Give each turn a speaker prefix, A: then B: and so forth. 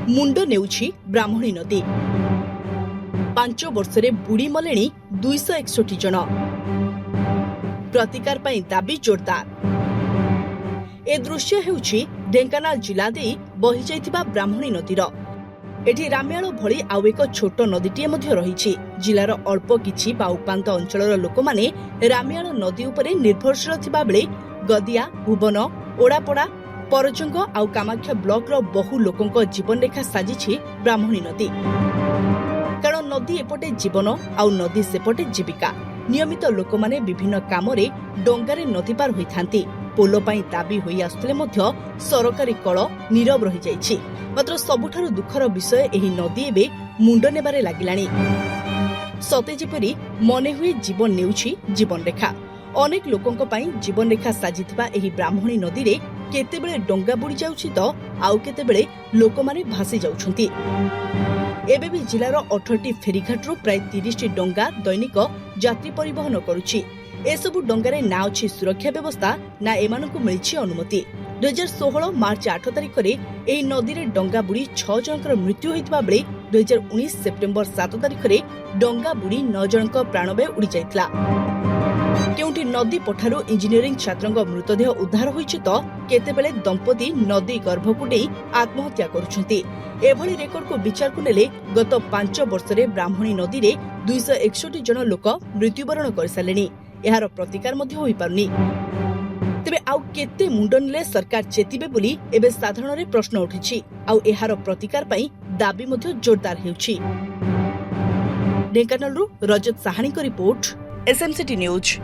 A: मुंड नेउछि ब्राह्मणी नदी 5 वर्षरे बुड़ी मलेणी 261 जन प्रतिकार पई दाबी जोरदार। ए दृश्य हेउछि ढेंकानाल जिला देई बहि जाइतिबा ब्राह्मणी नदीर। एठी राम्याळ भଳି आउ एक छोट नदीटीए मध्य रहिछि। जिलार अल्प किछि बा उपांत अंचलर लोकमाने राम्याळ नदी उपरे निर्भरशील थिबा बेले गदिया भुवन ओडापड़ा परजंग आउ कामाख्या ब्लॉक बहु लोकंक जीवन रेखा साजिछि ब्राह्मणी नदी। कारण नदी एपटे जीवन आउ नदी सेपटे जीविका। नियमित लोकमाने विभिन्न कामरे डंगारे नदी पार होइथांती। पोलो पाई दाबी होई आसुतले मध्य सरकारी कळ नीरव रहि जाइछि। मात्र सबुठारु दुखर विषय एही नदी एबे मुंड नेबारे लागिलाणी। सते जेपरि मने हुए जीवन नेउछि जीवन रेखा। अनेक लोकंक पाई जीवन रेखा साजिथिबा एही ब्राह्मणी नदी रे केतेबेले डंगा बुड़ी जाउछि तो आउ केतेबेले लोकमाने भासी जाउछंती। एबे भी जिलार 18टी फेरीघाटरू प्राय 30टी डंगा दैनिक यात्री परिवहन करुछि। एसबु डंगारे ना अछि सुरक्षा व्यवस्था ना एमानकु मिलिछि अनुमति। 2016 मार्च 8 तारिख रे एही नदी रे डंगा बुड़ी 6 जनकर मृत्यु होइतबा बेले 2019 सेप्टेम्बर 7 तारिख रे डंगा बुड़ी 9 जनक प्राणबय उड़ी जाइतला। केउंठी नदी पठारू इंजीनियरिंग छात्रंग मृतदेह उद्धार होइछि तो केतेबेले दंपति नदी गर्भकु डेई आत्महत्या करुछंती। एभली रेकर्ड को विचार को नेले गत 5 वर्षरे ब्राह्मणी नदी रे 261 जन लोक मृत्युवरण करसालेनी। एहार प्रतिकार मध्य होई पारुनी। तेबे आउ केते मुंड नेले सरकार चेतिबे बोली एबे साधारण रे प्रश्न उठिछि। आउ एहार प्रतिकार पई दाबी मध्य जोरदार हेउछि। ढेंकानालरू रजत साहानी को रिपोर्ट, SMCT न्यूज।